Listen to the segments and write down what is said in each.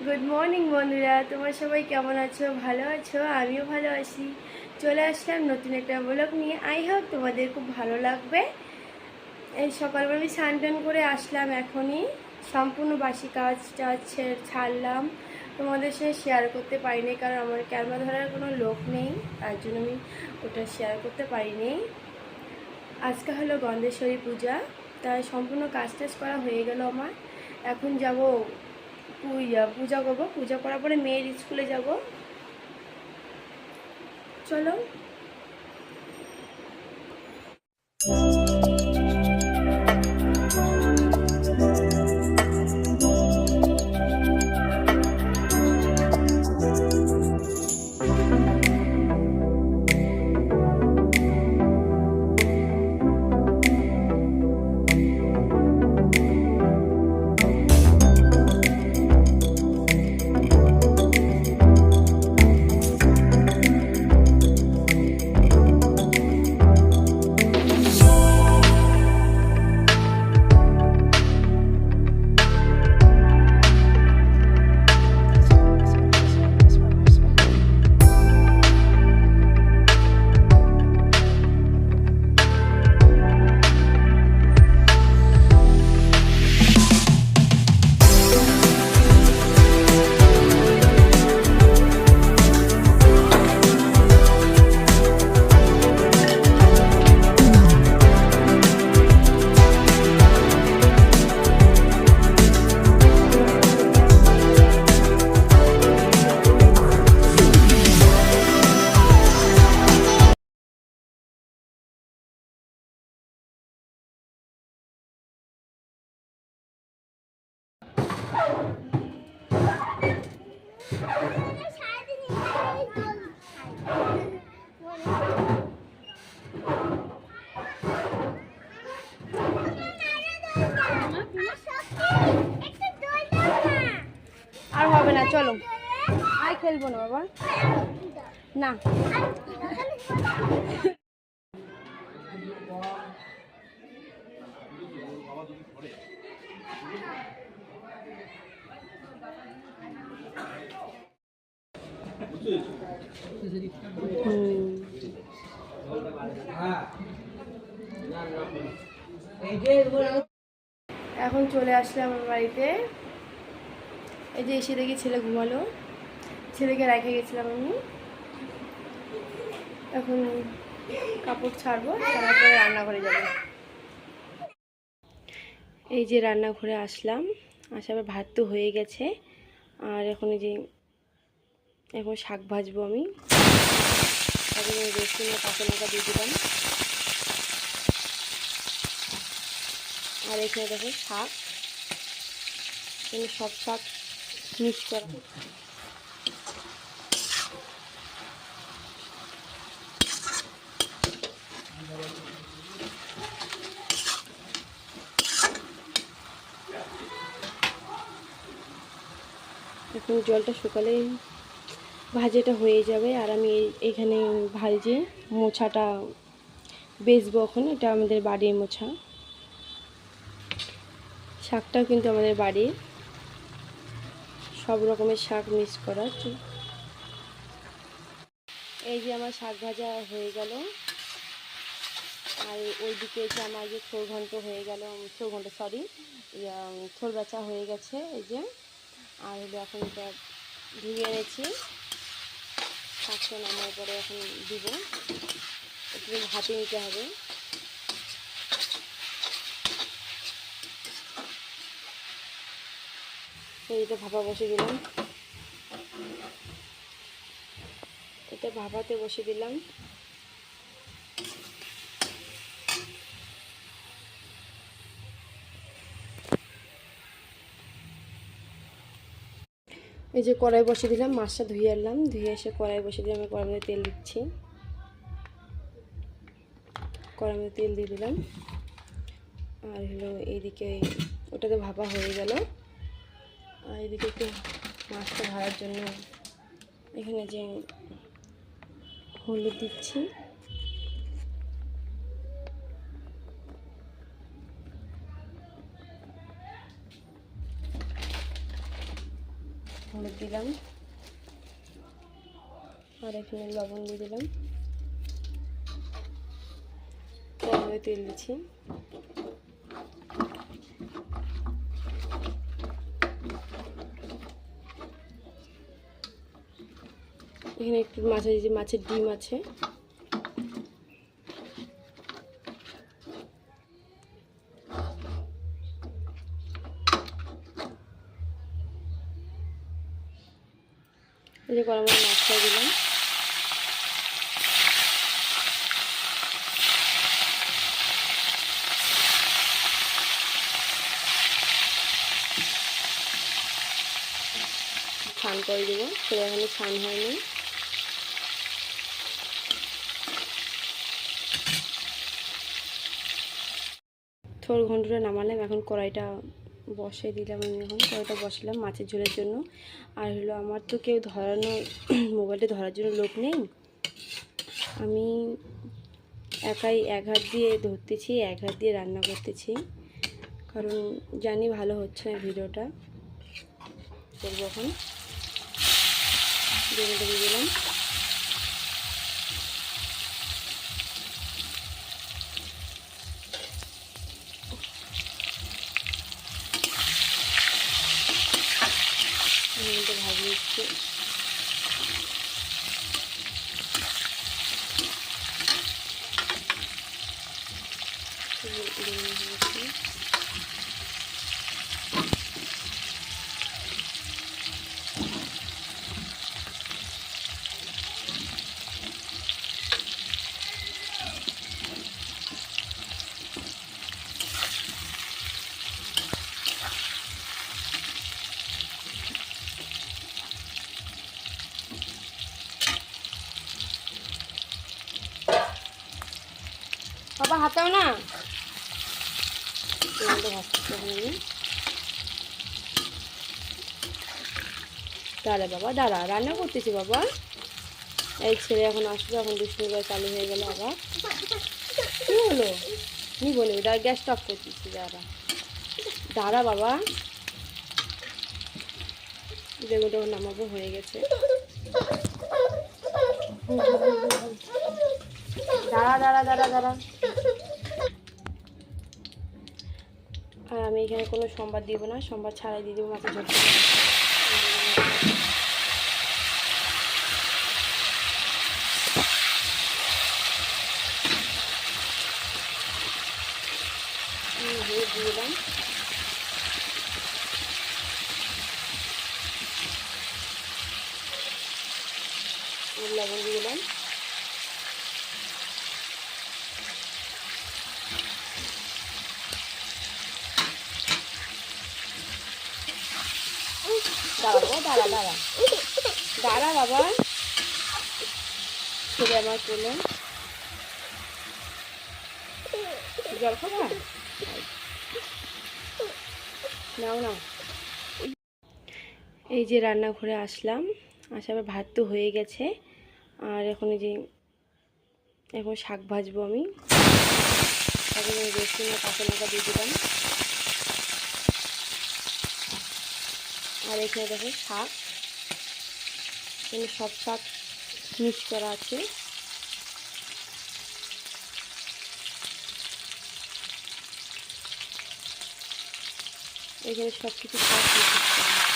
Good morning বন্ধুরা, তোমরা সবাই কেমন আছো? ভালো আছো? আমিও ভালো আছি। চলে আসলাম নতুন একটা ব্লগ নিয়ে। আই হোপ তোমাদের খুব ভালো লাগবে। এই সকালবেলা আমি স্নান টান করে আসলাম এখনই। সম্পূর্ণ বাসি কাজ টাজ ছাড়লাম। তোমাদের সাথে শেয়ার করতে পারিনি, কারণ আমার ক্যামেরা ধরার কোনো লোক নেই, তার জন্য আমি ওটা শেয়ার করতে পারিনি। আজকে হলো গন্ধেশ্বরী পূজা, তাই সম্পূর্ণ কাজ টাজ করা হয়ে গেল আমার। এখন যাব পূজা করবো। পূজা করার পরে মেয়ের স্কুলে যাব। চলো। আর হবে না, চলো। আর খেলবো না বাবা, না। এখন চলে আসলাম আমার বাড়িতে। এই যে এসে দেখি ছেলে ঘুমালো, ছেলেকে রেখে গেছিলাম আমি। এখন কাপড় ছাড়বো, ছাড়ার পরে রান্নাঘরে যাবো। এই যে রান্নাঘরে আসলাম, আসার ভাত তো হয়ে গেছে। আর এখন এই যে এখন শাক ভাজবো আমি। রসুন আর কাঁচা লঙ্কা দিয়ে দিলাম। আর এখানে দেখো শাক, সব শাক মিক্স করা। এখন জলটা শুকালে ভাজাটা হয়ে যাবে। আর আমি এখানে ভাজে মোছাটা বেচবো এখন। এটা আমাদের বাড়ির মোছা। শাকটাও কিন্তু আমাদের বাড়ির, সব রকমের শাক মিক্স করা। এই যে আমার শাক ভাজা হয়ে গেল। আর ওইদিকে যে আমার যে থোর ঘন্ট হয়ে গেল, থোর বেচা হয়ে গেছে এই যে। আর হলো এখন এটা ধুয়ে এনেছি, শাকটা নামার পরে এখন দিব। একটু হাতে নিতে হবে। এটা ভাপা বসে দিলাম, এটা ভাপাতে বসে দিলাম। এই যে কড়াই বসে দিলাম, মাছটা ধুয়ে আনলাম, ধুয়ে এসে কড়াই বসে দিয়ে আমি কড়াইয়ের মধ্যে তেল দিচ্ছি। কড়াইয়ের মধ্যে তেল দিয়ে দিলাম। আর হলো এইদিকে ওটাতে ভাপা হয়ে গেল। আর এদিকে একটু মাছটা ভাজার জন্য এখানে যে হলুদ দিচ্ছি। হলুদ দিলাম, আর এখানে লবণ দিয়ে দিলাম, কড়াইয়ে তেল দিচ্ছি, এখানে একটু মাছের ডিম আছে, এই যে গরম গরম মাছটা দিলাম, ছান করে দেবো, সেটা এখানে ছান হয়নি। থোড় ঘন্টটা নামালাম, এখন কড়াইটা বসিয়ে দিলাম। আমি এখন কড়াইটা বসালাম মাছের ঝোলের জন্য। আর হলো আমার তো কেউ ধরানো মোবাইলটা ধরার জন্য লোক নেই, আমি একাই এক হাত দিয়ে ধরতেছি, এক হাত দিয়ে রান্না করতেছি, কারণ জানি ভালো হচ্ছে না ভিডিওটা। করবো এখন দিয়ে দিলাম, ভাজি দিচ্ছি, বাবা হাতাও না, দাঁড়া বাবা দাঁড়া, রান্না করতেছি বাবা। এই ছেলে এখন আসলো, এখন দুষ্টুমি করে চালু হয়ে গেল আবার। কি হলো কি বলে গ্যাসটা অফ করতেছি, দাঁড়া দাঁড়া বাবা, বেগুনটা নামাবো, হয়ে গেছে। দাঁড়া দাঁড়া দাঁড়া দাঁড়া। আর আমি এখানে কোনো সোমবার দিব না, সোমবার ছাড়াই দিয়ে দেবো মাছের ঝোল। হলুদ দিয়ে দিলাম, লবণ দিয়ে দিলাম, দাঁড়া বাবা দাঁড়া দাঁড়া দাঁড়া বাবা, ছেলে আমার চলে জল খাবা, নাও নাও। এই যে রান্নাঘরে আসলাম, আসার ভাত তো হয়ে গেছে, আর এখন এই যে এখন শাক ভাজবো আমি। এখন রসুন আর কাঁচা লঙ্কা দিয়ে দিলাম, আর এখানে দেখো শাক, এখানে সব শাক মিক্স করা আছে। এখানে সব কিছু শাক মিক্স করা আছে।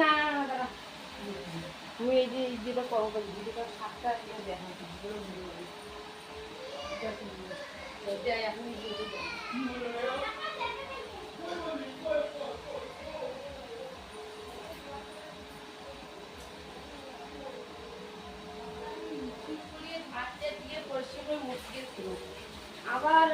না দাদা আমি এই যে যেটা করো যেটা শাকটা দেখা আপনি আবার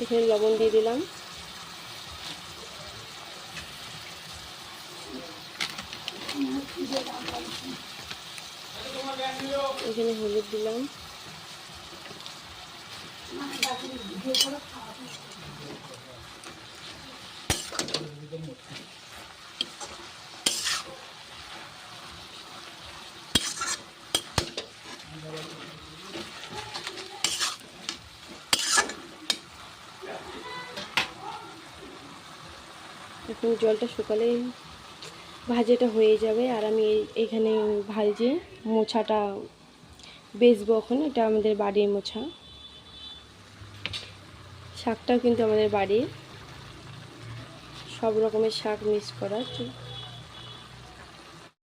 এখানে লবণ দিয়ে দিলাম, এখানে হলুদ দিলাম, এখন জলটা শুকালে ভাজাটা হয়ে যাবে। আর আমি এখানে ভাজে মোছাটা বেচবো। এখন এটা আমাদের বাড়ির মোছা। শাকটাও কিন্তু আমাদের বাড়ির, সব রকমের শাক মিক্স করা।